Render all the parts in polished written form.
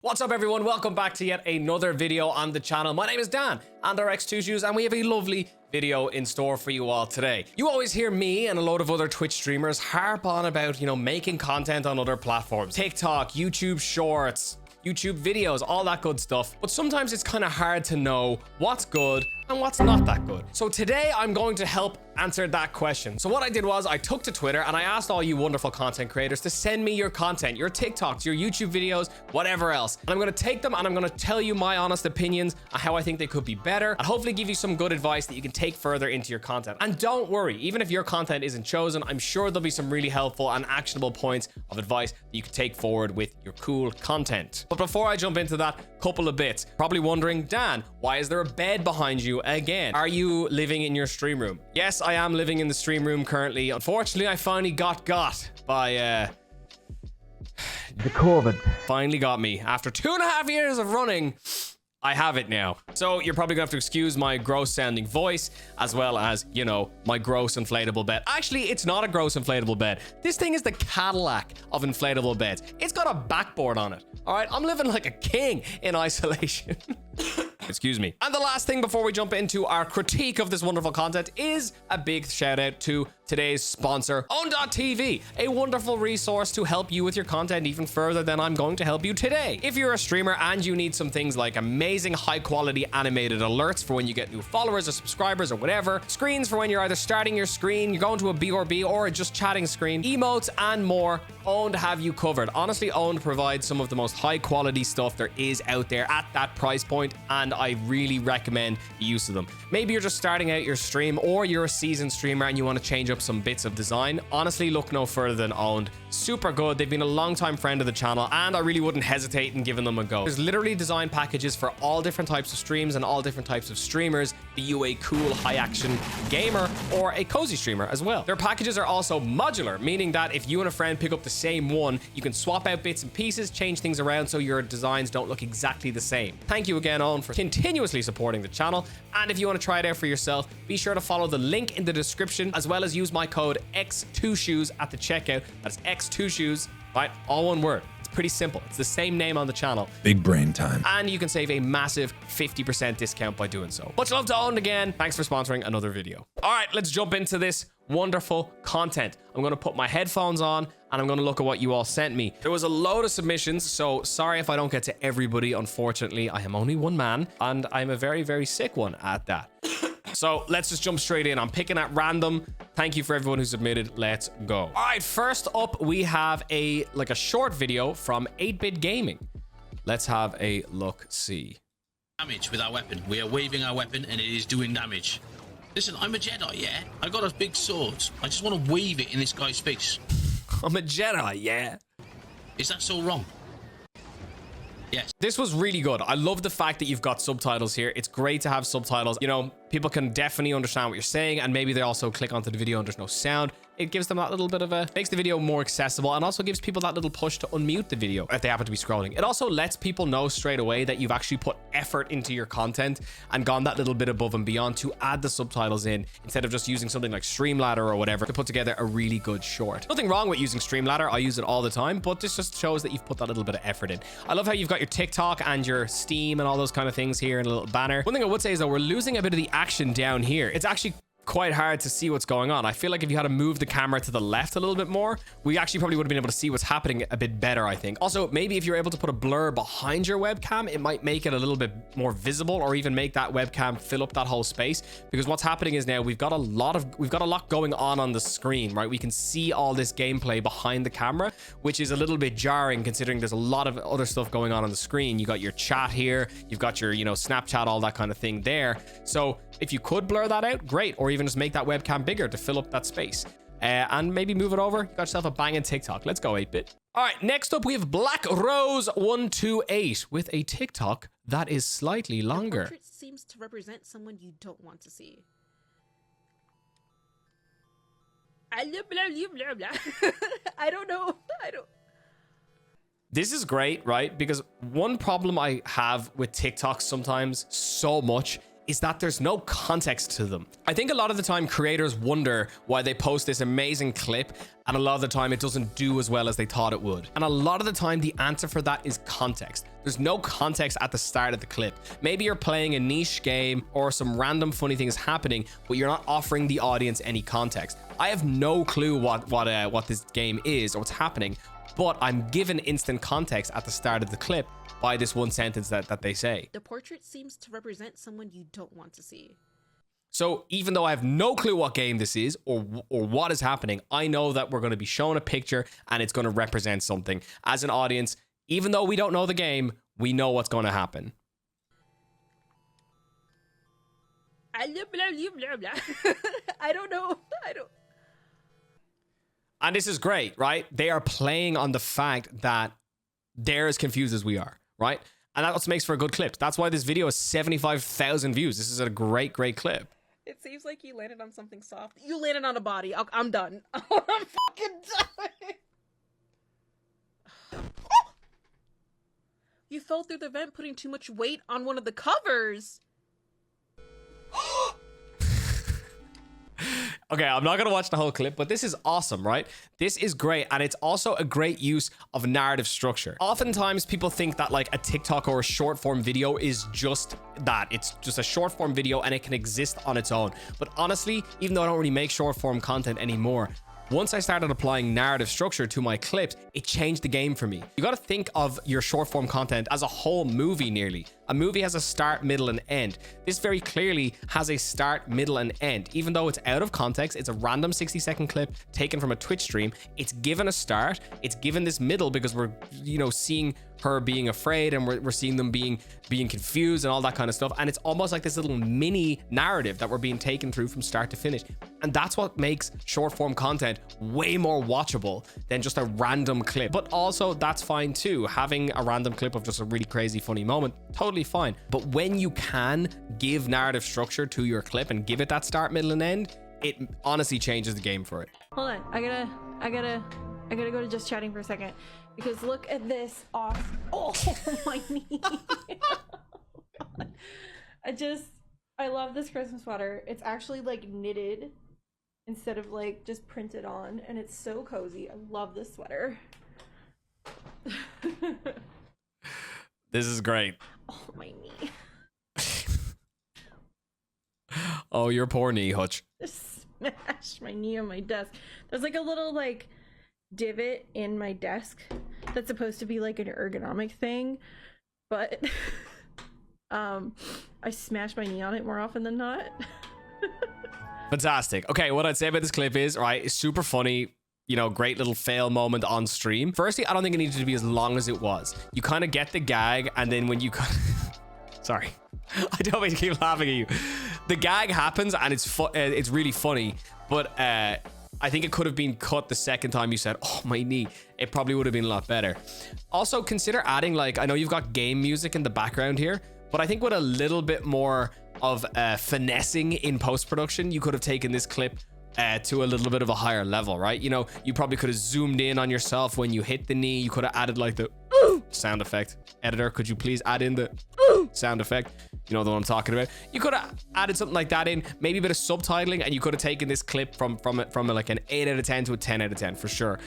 What's up everyone, welcome back to yet another video on the channel. My name is Dan and our X2 Shoes, and we have a lovely video in store for you all today. You always hear me and a load of other Twitch streamers harp on about, making content on other platforms. TikTok, YouTube Shorts, YouTube videos, all that good stuff. But sometimes it's kind of hard to know what's good and what's not that good. So today I'm going to help answer that question. So what I did was I took to Twitter and I asked all you wonderful content creators to send me your content, your TikToks, your YouTube videos, whatever else. And I'm going to take them and I'm going to tell you my honest opinions on how I think they could be better, and hopefully give you some good advice that you can take further into your content. And don't worry, even if your content isn't chosen, I'm sure there'll be some really helpful and actionable points of advice that you can take forward with your cool content. But before I jump into that, couple of bits. Probably wondering, Dan, why is there a bed behind you again? Are you living in your stream room? Yes, I am living in the stream room currently. Unfortunately, I finally got by the COVID. Finally got me. After 2.5 years of running, I have it now. So you're probably gonna have to excuse my gross sounding voice, as well as, my gross inflatable bed. Actually, it's not a gross inflatable bed. This thing is the Cadillac of inflatable beds. It's got a backboard on it. All right, I'm living like a king in isolation. Excuse me. And the last thing before we jump into our critique of this wonderful content is a big shout out to today's sponsor, Own.tv, a wonderful resource to help you with your content even further than I'm going to help you today. If you're a streamer and you need some things like amazing high quality animated alerts for when you get new followers or subscribers or whatever, screens for when you're either starting your screen, you're going to a BRB, or just chatting screen, emotes and more, Owned have you covered. Honestly, Owned provides some of the most high quality stuff there is out there at that price point, and I really recommend the use of them. Maybe you're just starting out your stream, or you're a seasoned streamer and you want to change up some bits of design. Honestly, look no further than Owned. Super good. They've been a long-time friend of the channel, and I really wouldn't hesitate in giving them a go. There's literally design packages for all different types of streams and all different types of streamers, be you a cool high-action gamer or a cozy streamer as well. Their packages are also modular, meaning that if you and a friend pick up the same one, you can swap out bits and pieces, change things around so your designs don't look exactly the same. Thank you again, Own, for continuously supporting the channel. And if you want to try it out for yourself, be sure to follow the link in the description, as well as use my code X2Shoes at the checkout. That's X2Shoes, right? All one word. It's pretty simple. It's the same name on the channel. Big brain time. And you can save a massive 50% discount by doing so. Much love to Own again. Thanks for sponsoring another video. All right, let's jump into this wonderful content. I'm going to put my headphones on and I'm going to look at what you all sent me. There was a load of submissions, so sorry if I don't get to everybody. Unfortunately, I am only one man and I'm a very, very sick one at that. So let's just jump straight in. I'm picking at random. Thank you for everyone who submitted. Let's go. All right, first up, we have a short video from 8-Bit Gaming. Let's have a look, see. Damage with our weapon. We are waving our weapon and it is doing damage. Listen, I'm a Jedi, yeah? I got a big sword. I just want to wave it in this guy's face. I'm a Jedi, yeah? Is that so wrong? Yes. This was really good. I love the fact that you've got subtitles here. It's great to have subtitles. People can definitely understand what you're saying, and maybe they also click onto the video and there's no sound. It gives them that little bit of makes the video more accessible, and also gives people that little push to unmute the video if they happen to be scrolling. It also lets people know straight away that you've actually put effort into your content and gone that little bit above and beyond to add the subtitles in, instead of just using something like Streamladder or whatever to put together a really good short. Nothing wrong with using Streamladder. I use it all the time, but this just shows that you've put that little bit of effort in. I love how you've got your TikTok and your Steam and all those kind of things here in a little banner. One thing I would say is that we're losing a bit of the action down here. It's actually quite hard to see what's going on. I feel like if you had to move the camera to the left a little bit more, we actually probably would have been able to see what's happening a bit better, I think. Also, maybe if you're able to put a blur behind your webcam, it might make it a little bit more visible, or even make that webcam fill up that whole space. Because what's happening is now we've got a lot going on the screen, right? We can see all this gameplay behind the camera, which is a little bit jarring considering there's a lot of other stuff going on the screen. You got your chat here, you've got your, Snapchat, all that kind of thing there. So if you could blur that out, great. Or even just make that webcam bigger to fill up that space. And maybe move it over. You got yourself a banging TikTok. Let's go, 8-Bit. All right, next up we have Blackrose128 with a TikTok that is slightly longer. The portrait seems to represent someone you don't want to see. I don't know. This is great, right? Because one problem I have with TikTok sometimes so much is that there's no context to them. I think a lot of the time creators wonder why they post this amazing clip and a lot of the time it doesn't do as well as they thought it would. And a lot of the time the answer for that is context. There's no context at the start of the clip. Maybe you're playing a niche game or some random funny thing is happening, but you're not offering the audience any context. I have no clue what this game is or what's happening, but I'm given instant context at the start of the clip by this one sentence that they say. The portrait seems to represent someone you don't want to see. So even though I have no clue what game this is or what is happening, I know that we're going to be shown a picture and it's going to represent something. As an audience, even though we don't know the game, we know what's going to happen. I don't know. And this is great, right? They are playing on the fact that they're as confused as we are, right? And that's what makes for a good clip. That's why this video has 75,000 views. This is a great clip. It seems like you landed on something soft. You landed on a body. I'm done. I'm fucking done. You fell through the vent putting too much weight on one of the covers. Okay, I'm not gonna watch the whole clip, but this is awesome, right? This is great, and it's also a great use of narrative structure. Oftentimes, people think that like a TikTok or a short form video is just that. It's just a short form video and it can exist on its own. But honestly, even though I don't really make short form content anymore, once I started applying narrative structure to my clips, it changed the game for me. You got to think of your short form content as a whole movie nearly. A movie has a start, middle, and end. This very clearly has a start, middle, and end. Even though it's out of context, it's a random 60-second clip taken from a Twitch stream. It's given a start, it's given this middle because we're, seeing her being afraid and we're seeing them being confused and all that kind of stuff. And it's almost like this little mini narrative that we're being taken through from start to finish. And that's what makes short form content way more watchable than just a random clip. But also that's fine too. Having a random clip of just a really crazy funny moment, totally fine. But when you can give narrative structure to your clip and give it that start, middle, and end, it honestly changes the game for it. Hold on, I gotta go to just chatting for a second because look at this off. Oh my knee. I love this Christmas sweater. It's actually like knitted instead of like just printed on, and it's so cozy. I love this sweater. This is great. Oh my knee. Oh, your poor knee, Hutch. Just smashed my knee on my desk. There's like a little like divot in my desk that's supposed to be like an ergonomic thing, but I smash my knee on it more often than not. Fantastic. Okay, what I'd say about this clip is, right, it's super funny. Great little fail moment on stream. Firstly, I don't think it needed to be as long as it was. You kind of get the gag, and then when you sorry, I don't mean to keep laughing at you. The gag happens, and it's really funny, but I think it could have been cut the second time you said, "Oh, my knee." It probably would have been a lot better. Also, consider adding, like, I know you've got game music in the background here, but I think with a little bit more of finessing in post-production, you could have taken this clip to a little bit of a higher level, right? You probably could have zoomed in on yourself when you hit the knee. You could have added like the sound effect. Editor, could you please add in the sound effect? You know the one I'm talking about. You could have added something like that in, maybe a bit of subtitling, and you could have taken this clip from like an 8 out of 10 to a 10 out of 10 for sure.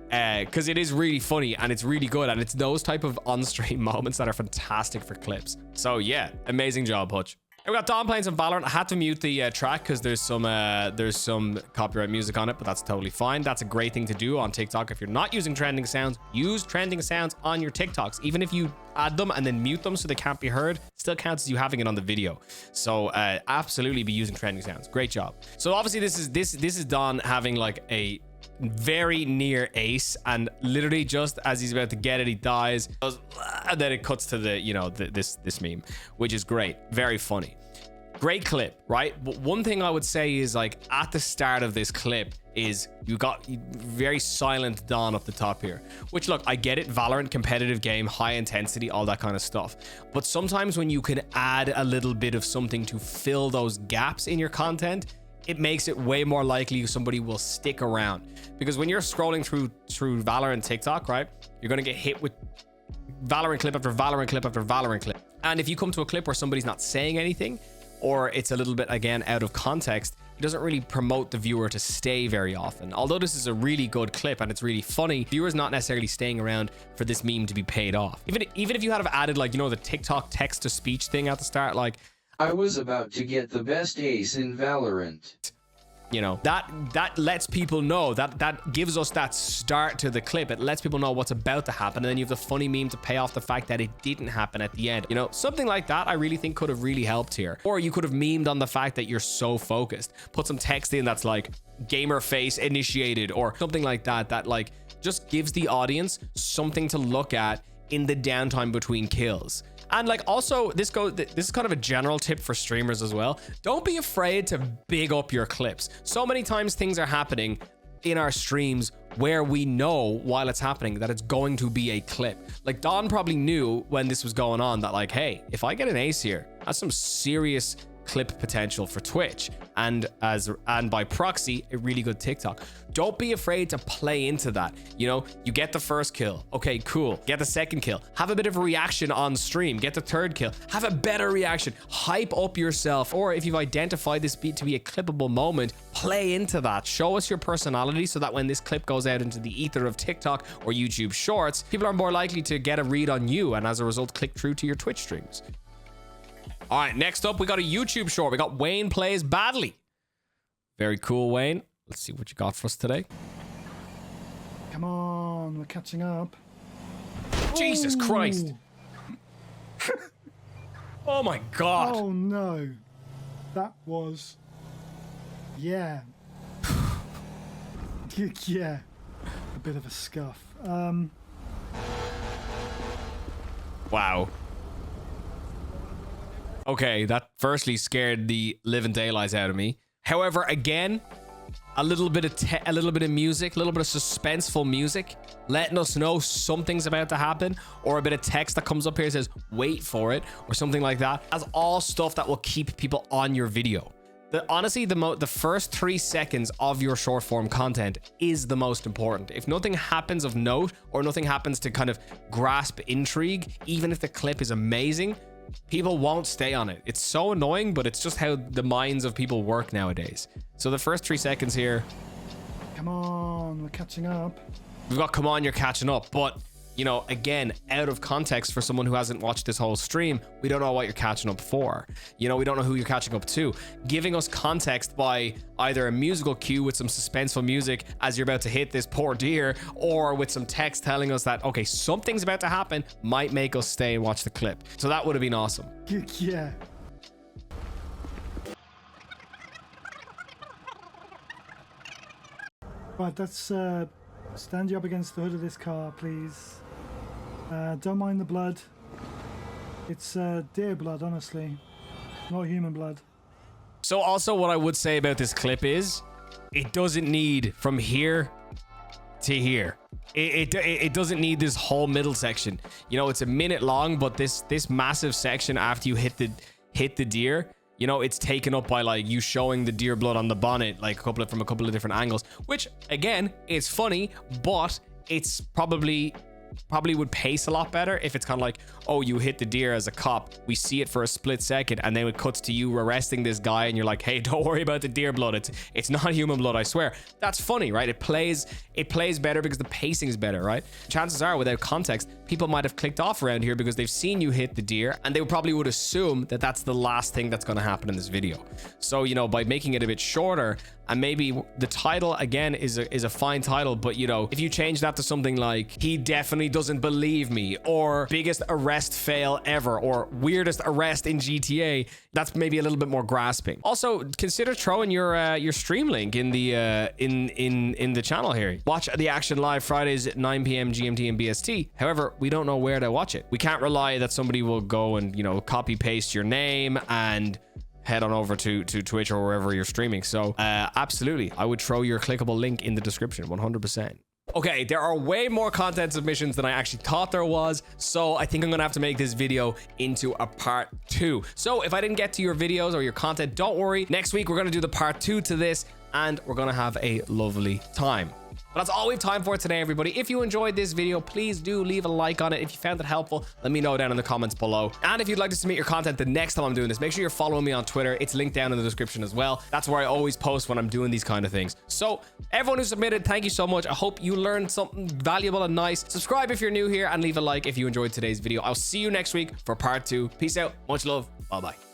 Because it is really funny and it's really good, and it's those type of on-stream moments that are fantastic for clips. So yeah, amazing job, Hutch. We got Dom playing some Valorant. I had to mute the track because there's some copyright music on it, but that's totally fine. That's a great thing to do on TikTok. If you're not using trending sounds, use trending sounds on your TikToks. Even if you add them and then mute them so they can't be heard, still counts as you having it on the video. So absolutely be using trending sounds. Great job. So obviously this is Don having like a very near ace, and literally just as he's about to get it, he dies, and then it cuts to this meme, which is great, very funny, great clip, right? But one thing I would say is, like, at the start of this clip is you got very silent Dawn up the top here, which, look, I get it, Valorant, competitive game, high intensity, all that kind of stuff, but sometimes when you can add a little bit of something to fill those gaps in your content, it makes it way more likely somebody will stick around. Because when you're scrolling through Valorant TikTok, right, you're going to get hit with Valorant clip after Valorant clip after Valorant clip. And if you come to a clip where somebody's not saying anything, or it's a little bit, again, out of context, it doesn't really promote the viewer to stay very often. Although this is a really good clip and it's really funny, viewers not necessarily staying around for this meme to be paid off. Even if you had have added, like, you know, the TikTok text to speech thing at the start, like, I was about to get the best ace in Valorant. you know, that lets people know, that gives us that start to the clip. It lets people know what's about to happen, and then you have the funny meme to pay off the fact that it didn't happen at the end. You know, something like that I really think could have really helped here. Or you could have memed on the fact that you're so focused. Put some text in that's like gamer face initiated or something like that, that like just gives the audience something to look at in the downtime between kills. And like, also, this is kind of a general tip for streamers as well. Don't be afraid to big up your clips. So many times things are happening in our streams where we know while it's happening that it's going to be a clip. Like, Don probably knew when this was going on that, like, hey, if I get an ace here, that's some serious clip potential for Twitch, and by proxy, a really good TikTok. Don't be afraid to play into that. You know, you get the first kill, okay, cool. Get the second kill, have a bit of a reaction on stream. Get the third kill, have a better reaction, hype up yourself. Or if you've identified this to be a clippable moment, play into that. Show us your personality so that when this clip goes out into the ether of TikTok or YouTube Shorts, people are more likely to get a read on you and as a result click through to your Twitch streams. All right, next up, we got a YouTube short. We got Wayne Plays Badly. Very cool, Wayne. Let's see what you got for us today. Come on, we're catching up. Jesus Christ. Oh my God. Oh no. That was... Yeah. Yeah. A bit of a scuff. Wow. Okay, that firstly scared the living daylights out of me. However, again, a little bit of music, a little bit of suspenseful music, letting us know something's about to happen, or a bit of text that comes up here that says, wait for it, or something like that. That's all stuff that will keep people on your video. Honestly, the first 3 seconds of your short form content is the most important. If nothing happens of note, or nothing happens to kind of grasp intrigue, even if the clip is amazing, people won't stay on it. It's so annoying, but it's just how the minds of people work nowadays. So the first 3 seconds here. Come on, we're catching up. We've got come on, you're catching up. But, you know, again, out of context for someone who hasn't watched this whole stream, we don't know what you're catching up for. You know, we don't know who you're catching up to. Giving us context by either a musical cue with some suspenseful music as you're about to hit this poor deer, or with some text telling us that, okay, something's about to happen, might make us stay and watch the clip. So that would have been awesome. Yeah. Right, let's stand you up against the hood of this car, please. Don't mind the blood. It's deer blood, honestly, not human blood. So also what I would say about this clip is it doesn't need from here to here. It doesn't need this whole middle section. You know, it's a minute long, but this massive section after you hit the deer, you know, it's taken up by like you showing the deer blood on the bonnet, like from a couple of different angles, which again, is funny, but it's probably would pace a lot better if it's kind of like, oh, you hit the deer as a cop, we see it for a split second, and then it cuts to you arresting this guy, and you're like, hey, don't worry about the deer blood, it's not human blood, I swear. That's funny, right? It plays better because the pacing is better, right? Chances are, without context, people might have clicked off around here because they've seen you hit the deer, and they probably would assume that that's the last thing that's going to happen in this video. So, you know, by making it a bit shorter, and maybe the title again is a fine title, but you know, if you change that to something like he definitely doesn't believe me, or biggest arrest fail ever, or weirdest arrest in GTA, that's maybe a little bit more grasping. Also, consider throwing your stream link in the in the channel here. Watch the action live Fridays at 9 p.m. GMT and BST. However, we don't know where to watch it. We can't rely that somebody will go and, you know, copy paste your name and head on over to Twitch or wherever you're streaming. So absolutely, I would throw your clickable link in the description, 100%. Okay, there are way more content submissions than I actually thought there was, so I think I'm gonna have to make this video into a part 2. So if I didn't get to your videos or your content, don't worry. Next week, we're gonna do the part 2 to this, and we're gonna have a lovely time. But that's all we have time for today, everybody. If you enjoyed this video, please do leave a like on it. If you found it helpful, let me know down in the comments below. And if you'd like to submit your content the next time I'm doing this, make sure you're following me on Twitter. It's linked down in the description as well. That's where I always post when I'm doing these kind of things. So everyone who submitted, thank you so much. I hope you learned something valuable and nice. Subscribe if you're new here and leave a like if you enjoyed today's video. I'll see you next week for part 2. Peace out. Much love. Bye-bye.